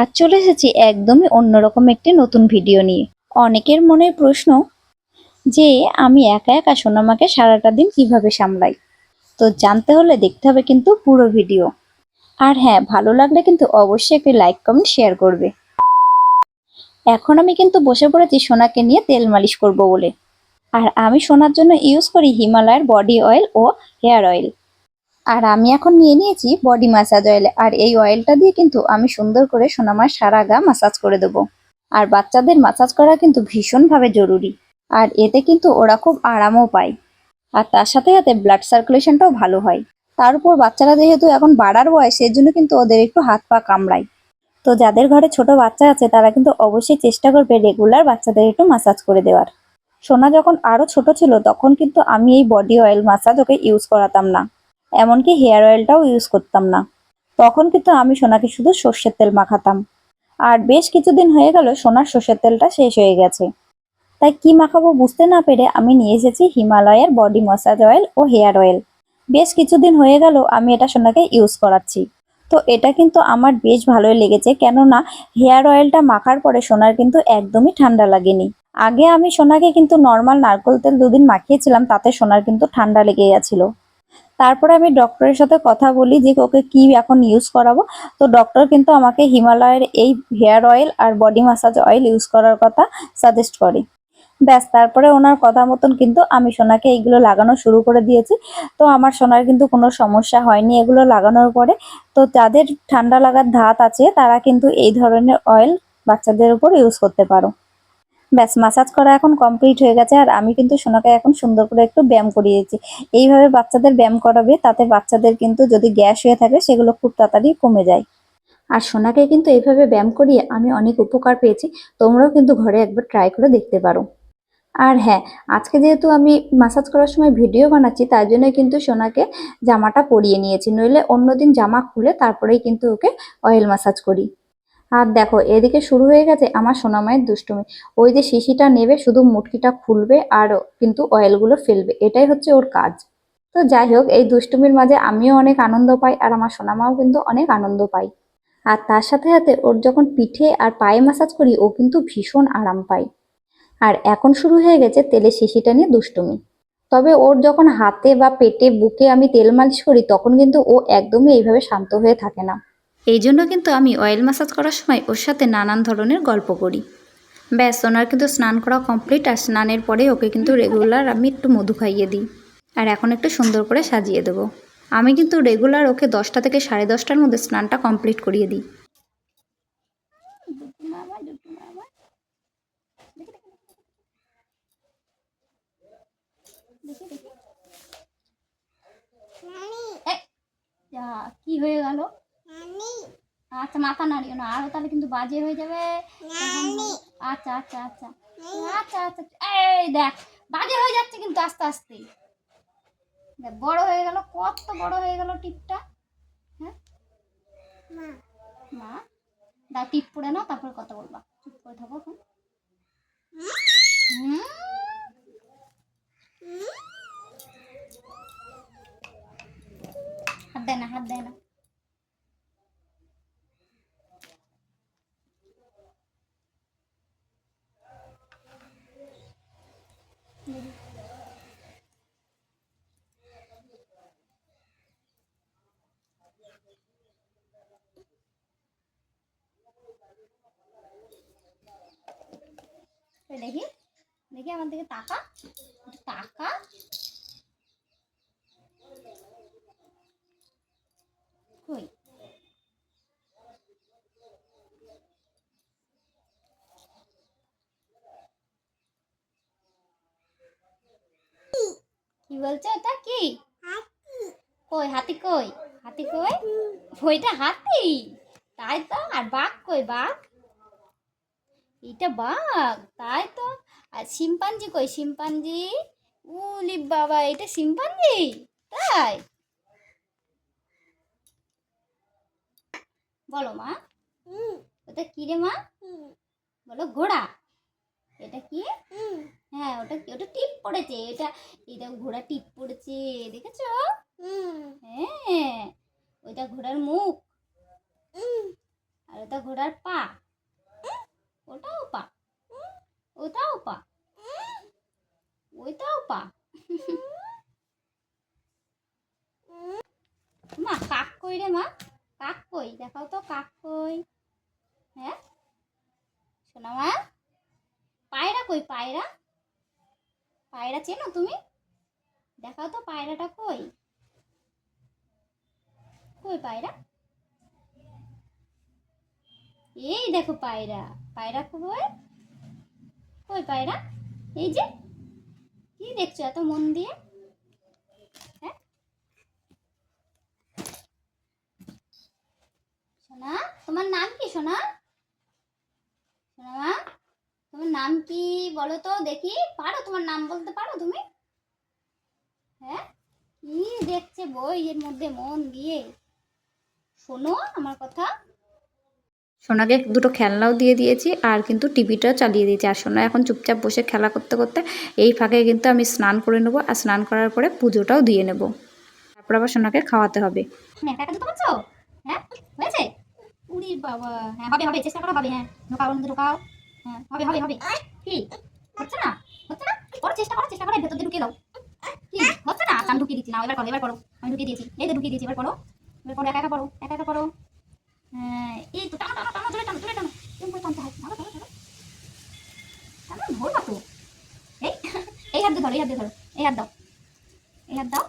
আজ চলে এসেছি একদমই অন্যরকম একটি নতুন ভিডিও নিয়ে। অনেকের মনে প্রশ্ন যে আমি একা একা সোনামাকে সারাটা দিন কিভাবে সামলাই। তো জানতে হলে দেখতে হবে কিন্তু পুরো ভিডিও। আর হ্যাঁ, ভালো লাগলে কিন্তু অবশ্যই একটি লাইক কমেন্ট শেয়ার করবে। এখন আমি কিন্তু বসে পড়েছি সোনাকে নিয়ে তেল মালিশ করব বলে। আর আমি সোনার জন্য ইউজ করি হিমালয়ের বডি অয়েল ও হেয়ার অয়েল। আর আমি এখন নিয়ে নিয়েছি বডি ম্যাসাজ অয়েল। আর এই অয়েলটা দিয়ে কিন্তু আমি সুন্দর করে সোনামার সারা গা ম্যাসাজ করে দেবো। আর বাচ্চাদের ম্যাসাজ করা কিন্তু ভীষণভাবে জরুরি। আর এতে কিন্তু ওরা খুব আরামও পায়। আর তার সাথে সাথে ব্লাড সার্কুলেশনটাও ভালো হয়। তার উপর বাচ্চারা যেহেতু এখন বাড়ার বয়স, এর জন্য কিন্তু ওদের একটু হাত পা কামড়ায়। তো যাদের ঘরে ছোট বাচ্চা আছে তারা কিন্তু অবশ্যই চেষ্টা করবে রেগুলার বাচ্চাদের একটু ম্যাসাজ করে দেওয়ার। সোনা যখন আরো ছোট ছিল তখন কিন্তু আমি এই বডি অয়েল ম্যাসাজ ওকে ইউজ করাতাম না, এমনকি হেয়ার অয়েলটাও ইউজ করতাম না। তখন কিন্তু আমি সোনাকে শুধু সর্ষের তেল মাখাতাম। আর বেশ কিছুদিন হয়ে গেল সোনার সর্ষের তেলটা শেষ হয়ে গেছে। তাই কি মাখাবো বুঝতে না পেরে আমি নিয়ে এসেছি হিমালয়ের বডি ম্যাসাজ অয়েল ও হেয়ার অয়েল। বেশ কিছুদিন হয়ে গেল আমি এটা সোনাকে ইউজ করাচ্ছি। তো এটা কিন্তু আমার বেশ ভালোই লেগেছে, কেননা হেয়ার অয়েলটা মাখার পরে সোনার কিন্তু একদমই ঠান্ডা লাগেনি। আগে আমি সোনাকে কিন্তু নর্মাল নারকেল তেল দুদিন মাখিয়েছিলাম, তাতে সোনার কিন্তু ঠান্ডা লেগে গেছিল। তারপরে আমি ডক্টরের সাথে কথা বলি যে ওকে কি এখন ইউজ করাবো। তো ডক্টর কিন্তু আমাকে হিমালয়ের এই হেয়ার অয়েল আর বডি ম্যাসাজ অয়েল ইউজ করার কথা সাজেস্ট করে। ব্যাস, তারপরে ওনার কথা মতন কিন্তু আমি সোনাকে এইগুলো লাগানো শুরু করে দিয়েছি। তো আমার সোনার কিন্তু কোনো সমস্যা হয়নি এগুলো লাগানোর পরে। তো যাদের ঠান্ডা লাগার ধাত আছে তারা কিন্তু এই ধরনের অয়েল বাচ্চাদের উপর ইউজ করতে পারো। ব্যাস, ম্যাসাজ করা এখন কমপ্লিট হয়ে গেছে। আর আমি কিন্তু সোনাকে এখন সুন্দর করে একটু ব্যায়াম করিয়েছি। এইভাবে বাচ্চাদের ব্যায়াম করাবে, তাতে বাচ্চাদের কিন্তু যদি গ্যাস হয়ে থাকে সেগুলো খুব তাড়াতাড়ি কমে যায়। আর সোনাকে কিন্তু এইভাবে ব্যায়াম করিয়ে আমি অনেক উপকার পেয়েছি। তোমরাও কিন্তু ঘরে একবার ট্রাই করে দেখতে পারো। আর হ্যাঁ, আজকে যেহেতু আমি ম্যাসাজ করার সময় ভিডিও বানাচ্ছি তার জন্য কিন্তু সোনাকে জামাটা পরিয়ে নিয়েছি, নইলে অন্যদিন জামা খুলে তারপরেই কিন্তু ওকে অয়েল ম্যাসাজ করি। আর দেখো এদিকে শুরু হয়ে গেছে আমার সোনামায়ের দুষ্টুমি। ওই যে শিশিটা নেবে, শুধু মুটকিটা খুলবে আর কিন্তু অয়েলগুলো ফেলবে, এটাই হচ্ছে ওর কাজ। তো যাই হোক, এই দুষ্টুমির মাঝে আমিও অনেক আনন্দ পাই আর আমার সোনামাও কিন্তু অনেক আনন্দ পায়। আর তার সাথে সাথে ওর যখন পিঠে আর পায়ে ম্যাসাজ করি ও কিন্তু ভীষণ আরাম পায়। আর এখন শুরু হয়ে গেছে তেলের শিশিটা নিয়ে দুষ্টুমি। তবে ওর যখন হাতে বা পেটে বুকে আমি তেল মালিশ করি তখন কিন্তু ও একদমই এইভাবে শান্ত হয়ে থাকে না। এই জন্য কিন্তু আমি অয়েল ম্যাসাজ করার সময় ওর সাথে নানান ধরনের গল্প করি। ব্যাস, ওনার কিন্তু স্নান করা কমপ্লিট। আর স্নানের পরে ওকে কিন্তু রেগুলার আমি একটু মধু খাইয়ে দিই। আর এখন একটু সুন্দর করে সাজিয়ে দেবো। আমি কিন্তু রেগুলার ওকে 10টা থেকে 10:30টার মধ্যে স্নানটা কমপ্লিট করিয়ে দিই। কি হয়ে গেল? আচ্ছা, মাথা নাড়িও না, আরো তাহলে কিন্তু বাজে হয়ে যাবে। আচ্ছা আচ্ছা আচ্ছা আচ্ছা আচ্ছা, এই দেখ বাজে হয়ে যাচ্ছে কিন্তু আস্তে আস্তে। দেখ বড় হয়ে গেল, কত বড় হয়ে গেল টিপটা। হ্যাঁ মা, দাও টিপ পড়ে নাও, তারপর কথা বলবা। চুপ করে থাকো এখন। হাত দেয় না, হাত দেয় না। দেখি দেখি আমার দিকে তাকা, তাকা। কই কি বলছো? এটা কি? কই হাতি? কই হাতি? কই ওইটা হাতি? তাই তো। আর বাঘ কই? বাঘ? এটা বাঘ, তাই তো। আর শিম্পাঞ্জি কই? শিম্পাঞ্জি? উলি বাবা, এটা শিম্পাঞ্জি? তাই? বলো মা, ওটা কি রে মা? বলো ঘোড়া। এটা কি? হ্যাঁ, ওটা কি? ওটা টিপ পড়েছে। এটা ঘোড়া টিপ পড়েছে, দেখেছো? হ্যাঁ, ওইটা ঘোড়ার মুখ। আর ওটা ঘোড়ার পা, ওটাও পা, ওটাও পা, ওইটাও পা। মা কাক কই রে মা? কাক কই? দেখাও তো কাক কই। হ্যাঁ শোনা মা, পায়রা কই? পায়রা, পায়রা চেনো তুমি? দেখাও তো পায়রাটা কই? কই পায়রা? এই দেখো পায়রা, পায়রা কই? কই পায়রা? এই যে, কি দেখছো এত মন দিয়ে? হ্যাঁ সোনা, তোমার নাম কি সোনা? সোনা মা, তোমার নাম কি বলো তো দেখি? পারো তোমার নাম বলতে পারো তুমি? হ্যাঁ কি দেখছে বইয়ের মধ্যে মন দিয়ে? শোনো আমার কথা। সোনাকে দুটো খেলনাও দিয়ে দিয়েছি আর কিন্তু টিভিটাও চালিয়ে দিয়েছি। আর সোনা এখন চুপচাপ বসে খেলা করতে করতে এই ফাঁকে কিন্তু আমি স্নান করে নেবো, আর স্নান করার পরে পুজোটাও দিয়ে নেব। তারপর আবার সোনাকে খাওয়াতে হবে। একা একা দুটো করছো? হ্যাঁ হয়েছে? উরি বাবা, হ্যাঁ হবে হবে, চেষ্টা করো হবে। হ্যাঁ ঢোকাও, ওর মধ্যে ঢোকাও। হ্যাঁ হবে হবে হবে। কি হচ্ছে না? হচ্ছে না? করো, চেষ্টা করো, চেষ্টা করে ভেতর দিয়ে ঢুকিয়ে দাও। কি হচ্ছে না? আমি ঢুকিয়ে দিচ্ছি না, এবার করো, এবার করো। আমি ঢুকিয়ে দিয়েছি, এই তো ঢুকিয়ে দিয়েছি, এবার করো, এবার করো, একা একা করো, একা একা করো। হ্যাঁ এই তো, টানো টানো টানো, জোরে টানো, জোরে টানো, এরকম করে টানতে হয়। ধরো ধরো ধরো, টানো, ধরবা তো। এই এই হাত দিয়ে ধরো, এই হাত দিয়ে ধরো, এই হাত দাও, এই হাত দাও।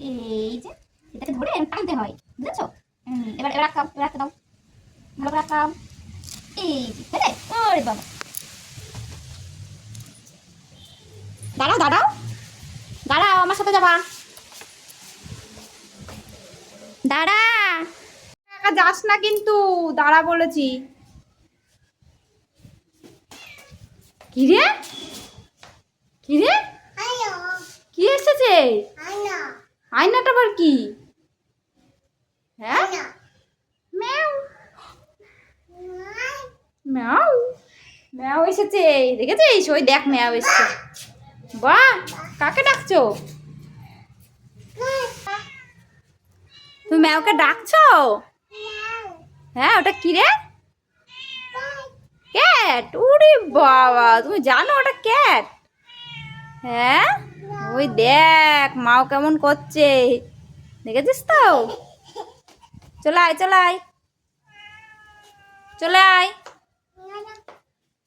এই যে এটাকে ধরে টানতে হয়, বুঝেছো? এবার এবার রাখাও, এবার রাখতে দাও, ভালো করে রাখাও। এই যে ওরে বাবা, দাঁড়াও দাঁড়াও দাঁড়াও, আমার সাথে যাবা, দাঁড়া, একা যাস না কিন্তু, দাঁড়া বলেছি। কিরে কিরে, কি এসেছে? আয়নাটা আবার কি? হ্যাঁ ম্যাও ম্যাও, ম্যাও এসেছে, দেখেছিস? ওই দেখ ম্যাও এসেছে। বাহ, কাকে ডাকছো? তুমি ম্যাওকে ডাকছো? হ্যাঁ ওটা কি রে? ক্যাট? উরে বাবা, তুমি জানো ওটা ক্যাট? হ্যাঁ ওই দেখ মাও কেমন করছে, দেখেছিস তো? চলে আয় চলে আয় চলে আয়।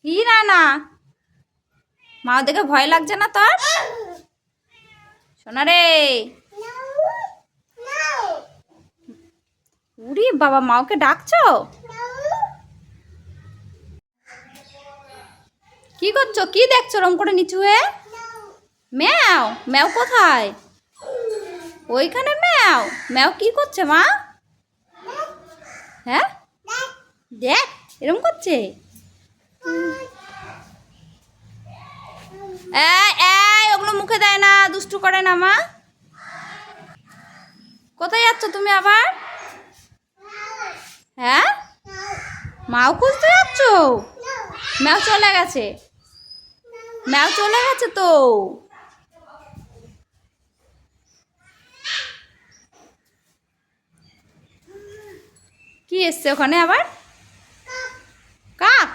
কি না না, মাও দেখে ভয় লাগছে না তোর? শোনা রে, উরি বাবা, মাওকে ডাকছো? কি করছো? কি দেখছো রং করে নিচু হয়ে? ম্যাও, ম্যাও কোথায়? ওইখানে ম্যাও, ম্যাও কি করছে মা? হ্যাঁ দেখ এরকম করছে। এই এই, ওগুলো মুখে দেয় না, দুষ্টু করে না মা। কোথায় যাচ্ছ তুমি আবার? হ্যাঁ মাও খুঁজতে যাচ্ছ? ম্যাও চলে গেছে, ম্যাও চলে গেছে তো। কি এসছে ওখানে আবার? কাক?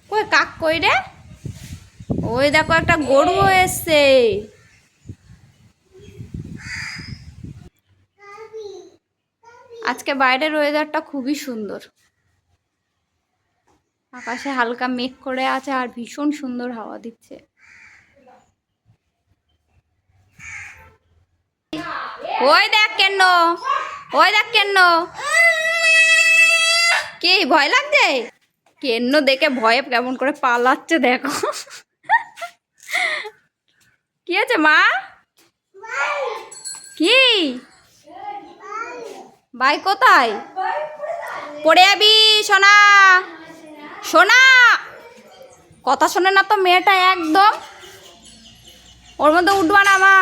কই কাক কই রে? ওই দেখো একটা গরু এসছে। আজকে বাইরের ওয়েদারটা খুবই সুন্দর, আকাশে হালকা মেঘ করে আছে আর ভীষণ সুন্দর হাওয়া দিচ্ছে। ওই দেখ কেন, ওই দেখ কেন, কি ভয় লাগছে? কেন দেখে ভয়ে কেমন করে পালাচ্ছে দেখো। কি আছে মা? কি ভাই কোথায়? পড়ে যাবি সোনা, সোনা কথা শোনে না তো মেয়েটা একদম, ওর মধ্যে উঠবা না মা।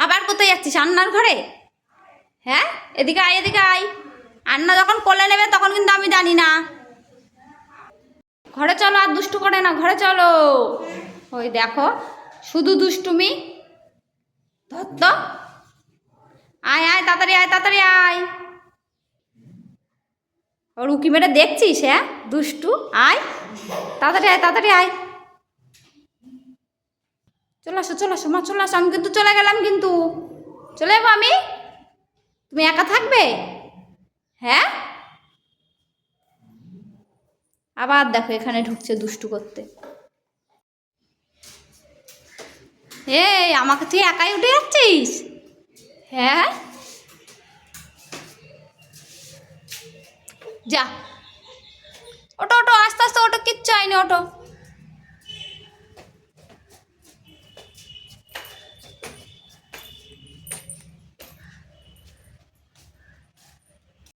আবার কোথায় যাচ্ছিস? আন্নার ঘরে? হ্যাঁ এদিকে আয়, এদিকে আয়। আন্না যখন কোলে নেবে তখন কিন্তু আমি জানি না। ঘরে চলো, আর দুষ্টু করে না, ঘরে চলো। ওই দেখো শুধু দুষ্টুমি, ধর তো, আয় আয় তাড়াতাড়ি আয়, তাড়াতাড়ি আয়। ওর উকি মেরে দেখছিস? হ্যাঁ দুষ্টু, আয় তাড়াতাড়ি আয়, তাড়াতাড়ি আয়। চলে আসো, চলে আসো মা, চলে আসো। আমি কিন্তু চলে গেলাম, কিন্তু চলে যাবো আমি। তুমি একা থাকবে? হ্যাঁ, আবার দেখো এখানে ঢুকছে দুষ্টু করতে। এই আমাকে তুই একাই উঠে যাচ্ছিস? হ্যাঁ, যা, ওটো ওটো, আস্তে আস্তে ওটো, কিচ্ছু হয়নি, ওটো।